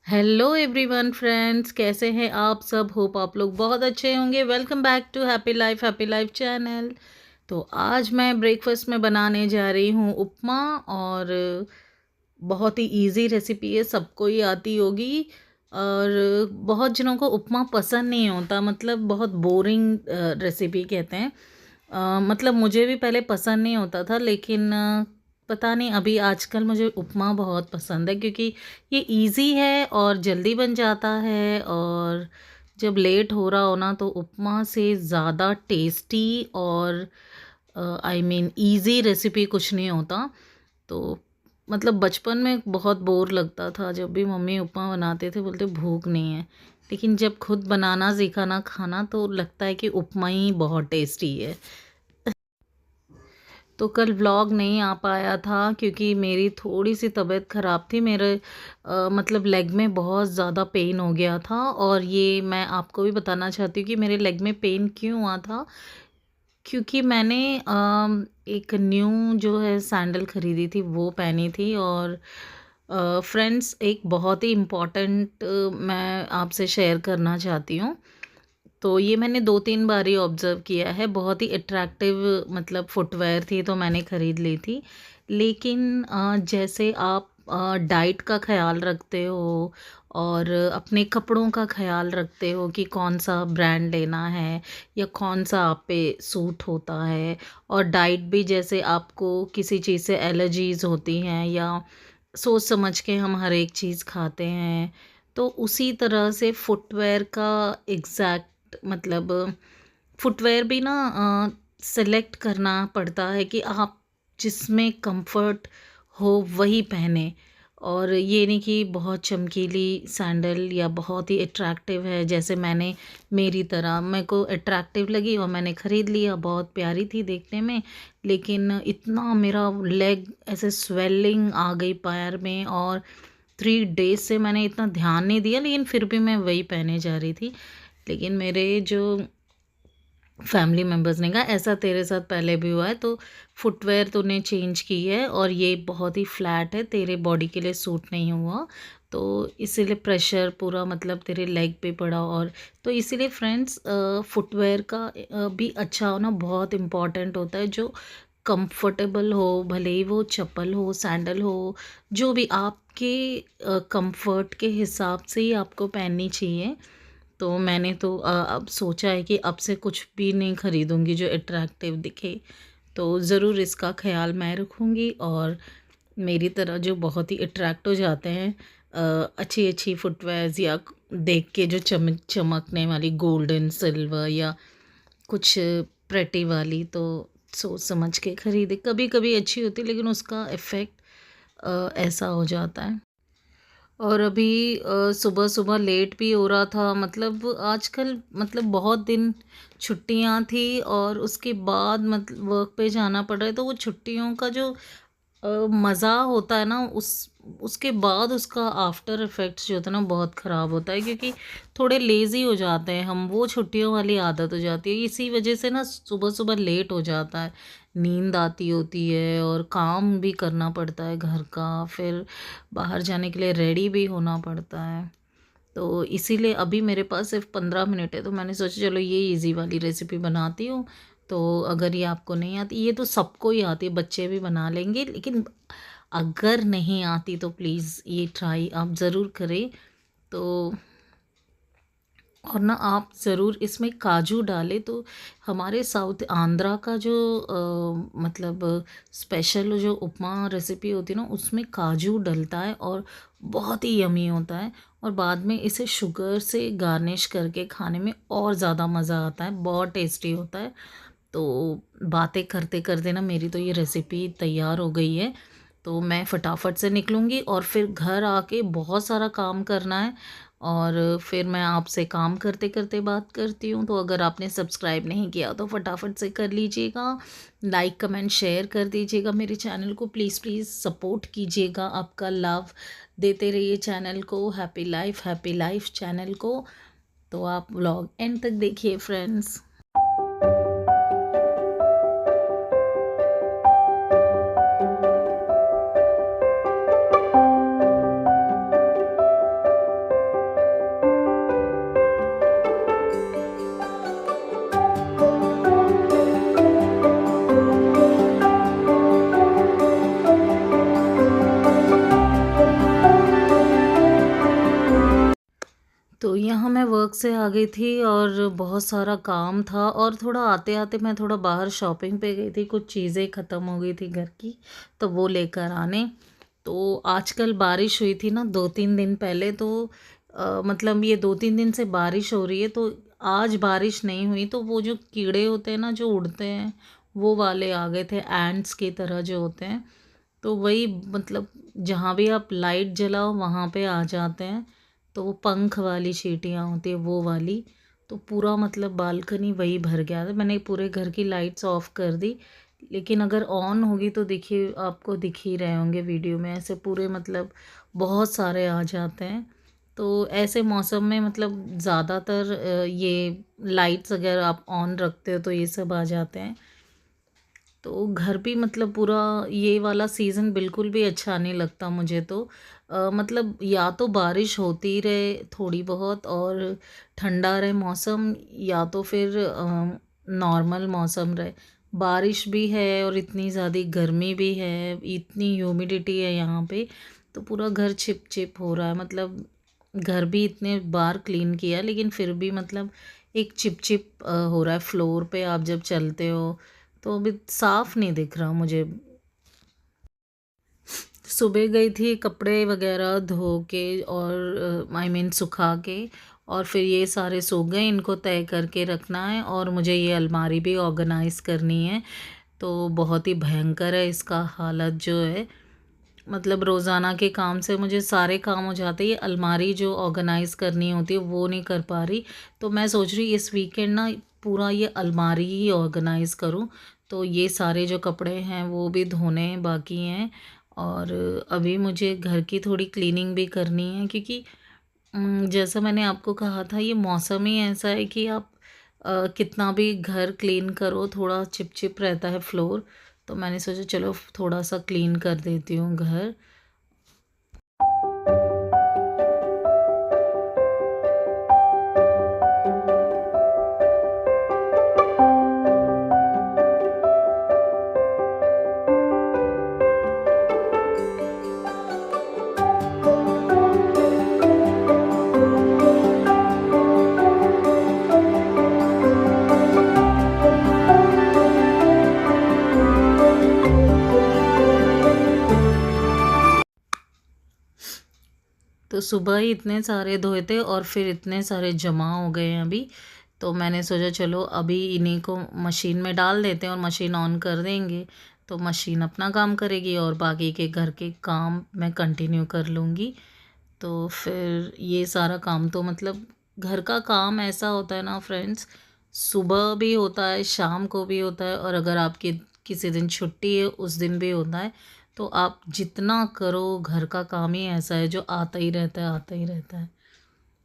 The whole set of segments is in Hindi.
हेलो एवरीवन फ्रेंड्स, कैसे हैं आप सब। होप आप लोग बहुत अच्छे होंगे। Welcome back to happy life channel. तो आज मैं ब्रेकफास्ट में बनाने जा रही हूँ उपमा। और बहुत ही इजी रेसिपी है, सबको ही आती होगी। और बहुत जनों को उपमा पसंद नहीं होता, मतलब बहुत बोरिंग रेसिपी कहते हैं। मतलब मुझे भी पहले पसंद नहीं होता था, लेकिन पता नहीं अभी आजकल मुझे उपमा बहुत पसंद है, क्योंकि ये इजी है और जल्दी बन जाता है। और जब लेट हो रहा हो ना, तो उपमा से ज़्यादा टेस्टी और आई मीन इजी रेसिपी कुछ नहीं होता। तो मतलब बचपन में बहुत बोर लगता था, जब भी मम्मी उपमा बनाते थे बोलते भूख नहीं है। लेकिन जब खुद बनाना सीखा ना खाना, तो लगता है कि उपमा ही बहुत टेस्टी है। तो कल व्लॉग नहीं आ पाया था, क्योंकि मेरी थोड़ी सी तबीयत ख़राब थी। मेरे मतलब लेग में बहुत ज़्यादा पेन हो गया था। और ये मैं आपको भी बताना चाहती हूँ कि मेरे लेग में पेन क्यों हुआ था। क्योंकि मैंने एक न्यू जो है सैंडल ख़रीदी थी, वो पहनी थी। और फ्रेंड्स, एक बहुत ही इम्पॉर्टेंट मैं आपसे शेयर करना चाहती हूँ। तो ये मैंने 2-3 बार ही ऑब्ज़र्व किया है। बहुत ही अट्रैक्टिव मतलब फुटवियर थी, तो मैंने ख़रीद ली थी। लेकिन जैसे आप डाइट का ख़्याल रखते हो और अपने कपड़ों का ख़्याल रखते हो कि कौन-सा ब्रांड लेना है या कौन-सा आप पे सूट होता है। और डाइट भी, जैसे आपको किसी चीज़ से एलर्जीज़ होती हैं या सोच समझ के हम हर एक चीज़ खाते हैं, तो उसी तरह से फुटवियर का एग्जैक्ट मतलब फुटवियर भी ना सेलेक्ट करना पड़ता है कि आप जिसमें कंफर्ट हो वही पहने। और ये नहीं कि बहुत चमकीली सैंडल या बहुत ही अट्रैक्टिव है, जैसे मैंने मेरी तरह मेरे को अट्रैक्टिव लगी और मैंने ख़रीद लिया। बहुत प्यारी थी देखने में, लेकिन इतना मेरा लेग ऐसे स्वेलिंग आ गई पैर में। और 3 डेज़ से मैंने इतना ध्यान नहीं दिया, लेकिन फिर भी मैं वही पहने जा रही थी। लेकिन मेरे जो फैमिली मेम्बर्स ने कहा ऐसा तेरे साथ पहले भी हुआ है, तो फुटवेयर तूने चेंज की है और ये बहुत ही फ्लैट है, तेरे बॉडी के लिए सूट नहीं हुआ। तो इसीलिए प्रेशर पूरा मतलब तेरे लेग पे पड़ा। और तो इसीलिए फ्रेंड्स, फुटवेयर का भी अच्छा होना बहुत इम्पॉर्टेंट होता है, जो कंफर्टेबल हो, भले ही वो चप्पल हो, सैंडल हो, जो भी आपके कंफर्ट के हिसाब से ही आपको पहननी चाहिए। तो मैंने तो अब सोचा है कि अब से कुछ भी नहीं ख़रीदूँगी जो अट्रैक्टिव दिखे। तो ज़रूर इसका ख़्याल मैं रखूँगी। और मेरी तरह जो बहुत ही अट्रैक्ट हो जाते हैं अच्छी-अच्छी फुटवेयर्स या देख के जो चमकने वाली गोल्डन, सिल्वर या कुछ प्रेटी वाली, तो सोच समझ के ख़रीदें। कभी-कभी अच्छी होती है, लेकिन उसका इफ़ेक्ट ऐसा हो जाता है। और अभी सुबह-सुबह लेट भी हो रहा था, मतलब आजकल मतलब बहुत दिन छुट्टियां थी और उसके बाद मतलब वर्क पे जाना पड़ रहा है, तो वो छुट्टियों का जो मज़ा होता है ना, उसके बाद उसका आफ्टर इफ़ेक्ट्स जो होता है ना, बहुत ख़राब होता है। क्योंकि थोड़े लेज़ी हो जाते हैं हम, वो छुट्टियों वाली आदत हो जाती है। इसी वजह से ना सुबह-सुबह लेट हो जाता है, नींद आती होती है और काम भी करना पड़ता है घर का, फिर बाहर जाने के लिए रेडी भी होना पड़ता है। तो इसीलिए अभी मेरे पास सिर्फ 15 मिनट है, तो मैंने सोचा चलो ये इजी वाली रेसिपी बनाती हूँ। तो अगर ये आपको नहीं आती, ये तो सबको ही आती है, बच्चे भी बना लेंगे, लेकिन अगर नहीं आती तो प्लीज़ ये ट्राई आप ज़रूर करें। तो और ना आप ज़रूर इसमें काजू डालें, तो हमारे साउथ आंध्रा का जो मतलब स्पेशल जो उपमा रेसिपी होती है ना, उसमें काजू डलता है और बहुत ही यमी होता है। और बाद में इसे शुगर से गार्निश करके खाने में और ज़्यादा मज़ा आता है, बहुत टेस्टी होता है। तो बातें करते करते ना मेरी तो ये रेसिपी तैयार हो गई है। तो मैं फटाफट से निकलूँगी और फिर घर आके बहुत सारा काम करना है। और फिर मैं आपसे काम करते करते बात करती हूँ। तो अगर आपने सब्सक्राइब नहीं किया तो फटाफट से कर लीजिएगा, लाइक कमेंट शेयर कर दीजिएगा मेरे चैनल को। प्लीज़ प्लीज़ सपोर्ट कीजिएगा, आपका लव देते रहिए चैनल को, हैप्पी लाइफ चैनल को। तो आप व्लॉग एंड तक देखिए फ्रेंड्स। तो यहाँ मैं वर्क से आ गई थी और बहुत सारा काम था, और थोड़ा आते-आते मैं थोड़ा बाहर शॉपिंग पे गई थी, कुछ चीज़ें ख़त्म हो गई थी घर की, तो वो लेकर आने। तो आजकल बारिश हुई थी ना 2-3 दिन पहले, तो मतलब ये 2-3 दिन से बारिश हो रही है, तो आज बारिश नहीं हुई, तो वो जो कीड़े होते हैं ना जो उड़ते हैं, वो वाले आ गए थे, एंट्स की तरह जो होते हैं। तो वही मतलब जहाँ भी आप लाइट जलाओ वहाँ पे आ जाते हैं। तो वो पंख वाली चींटियाँ होती है वो वाली। तो पूरा मतलब बालकनी वही भर गया था। मैंने पूरे घर की लाइट्स ऑफ कर दी, लेकिन अगर ऑन होगी तो देखिए आपको दिख ही रहे होंगे वीडियो में, ऐसे पूरे मतलब बहुत सारे आ जाते हैं। तो ऐसे मौसम में मतलब ज़्यादातर ये लाइट्स अगर आप ऑन रखते हो तो ये सब आ जाते हैं। तो घर भी मतलब पूरा ये वाला सीज़न बिल्कुल भी अच्छा नहीं लगता मुझे तो। मतलब या तो बारिश होती रहे थोड़ी बहुत और ठंडा रहे मौसम, या तो फिर नॉर्मल मौसम रहे। बारिश भी है और इतनी ज़्यादा गर्मी भी है, इतनी ह्यूमिडिटी है यहाँ पे, तो पूरा घर चिप चिप हो रहा है। मतलब घर भी इतने बार क्लीन किया लेकिन फिर भी मतलब एक चिप चिप हो रहा है फ्लोर पे आप जब चलते हो, तो अभी साफ़ नहीं दिख रहा मुझे। सुबह गई थी कपड़े वगैरह धो के और आई मीन सुखा के, और फिर ये सारे सूख गए, इनको तय करके रखना है, और मुझे ये अलमारी भी ऑर्गेनाइज़ करनी है। तो बहुत ही भयंकर है इसका हालत जो है। मतलब रोज़ाना के काम से मुझे सारे काम हो जाते हैं, ये अलमारी जो ऑर्गेनाइज़ करनी होती है वो नहीं कर पा रही। तो मैं सोच रही इस वीकेंड ना पूरा ये अलमारी ही ऑर्गेनाइज़ करूँ। तो ये सारे जो कपड़े हैं वो भी धोने बाकी हैं, और अभी मुझे घर की थोड़ी क्लीनिंग भी करनी है, क्योंकि जैसा मैंने आपको कहा था ये मौसम ही ऐसा है कि आप कितना भी घर क्लीन करो थोड़ा चिपचिप रहता है फ्लोर। तो मैंने सोचा चलो थोड़ा सा क्लीन कर देती हूँ घर। तो सुबह ही इतने सारे धोए थे और फिर इतने सारे जमा हो गए हैं अभी। तो मैंने सोचा चलो अभी इन्हीं को मशीन में डाल देते हैं और मशीन ऑन कर देंगे, तो मशीन अपना काम करेगी और बाकी के घर के काम मैं कंटिन्यू कर लूँगी। तो फिर ये सारा काम तो मतलब घर का काम ऐसा होता है ना फ्रेंड्स, सुबह भी होता है, शाम को भी होता है, और अगर आपकी किसी दिन छुट्टी है उस दिन भी होता है। तो आप जितना करो घर का काम ही ऐसा है जो आता ही रहता है, आता ही रहता है।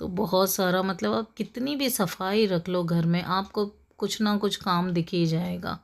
तो बहुत सारा मतलब आप कितनी भी सफाई रख लो घर में, आपको कुछ ना कुछ काम दिख ही जाएगा।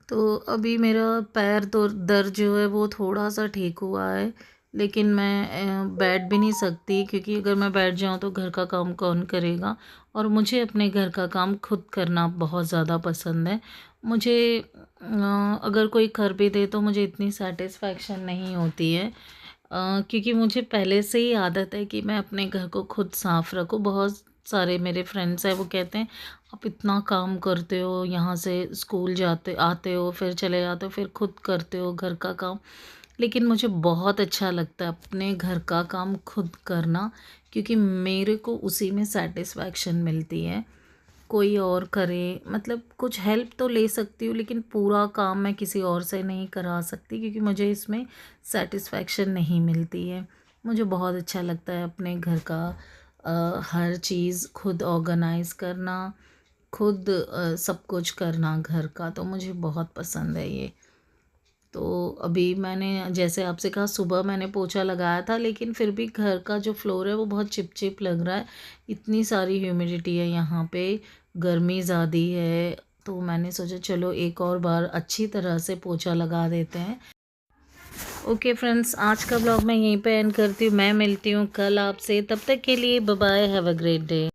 तो अभी मेरा पैर तो दर्द जो है वो थोड़ा-सा ठीक हुआ है, लेकिन मैं बैठ भी नहीं सकती, क्योंकि अगर मैं बैठ जाऊँ तो घर का काम कौन करेगा? और मुझे अपने घर का काम खुद करना बहुत ज़्यादा पसंद है। मुझे अगर कोई कर भी दे तो मुझे इतनी सैटिस्फैक्शन नहीं होती है, क्योंकि मुझे पहले से ही आदत है कि मैं अपने घर को खुद साफ़ रखूँ। बहुत सारे मेरे फ्रेंड्स हैं वो कहते हैं आप इतना काम करते हो, यहाँ से स्कूल जाते आते हो फिर चले जाते हो फिर खुद करते हो घर का काम। लेकिन मुझे बहुत अच्छा लगता है अपने घर का काम खुद करना, क्योंकि मेरे को उसी में सेटिस्फैक्शन मिलती है। कोई और करे मतलब कुछ हेल्प तो ले सकती हूँ, लेकिन पूरा काम मैं किसी और से नहीं करा सकती, क्योंकि मुझे इसमें सेटिस्फैक्शन नहीं मिलती है। मुझे बहुत अच्छा लगता है अपने घर का हर चीज़ खुद ऑर्गेनाइज़ करना, खुद सब कुछ करना घर का, तो मुझे बहुत पसंद है ये। तो अभी मैंने जैसे आपसे कहा सुबह मैंने पोछा लगाया था, लेकिन फिर भी घर का जो फ्लोर है वो बहुत चिपचिप लग रहा है। इतनी सारी ह्यूमिडिटी है यहाँ पे, गर्मी ज़्यादा है, तो मैंने सोचा चलो एक और बार अच्छी तरह से पोछा लगा देते हैं। ओके फ्रेंड्स, आज का ब्लॉग मैं यहीं पे एंड करती हूँ। मैं मिलती हूँ कल आपसे, तब तक के लिए bye bye, have a great day.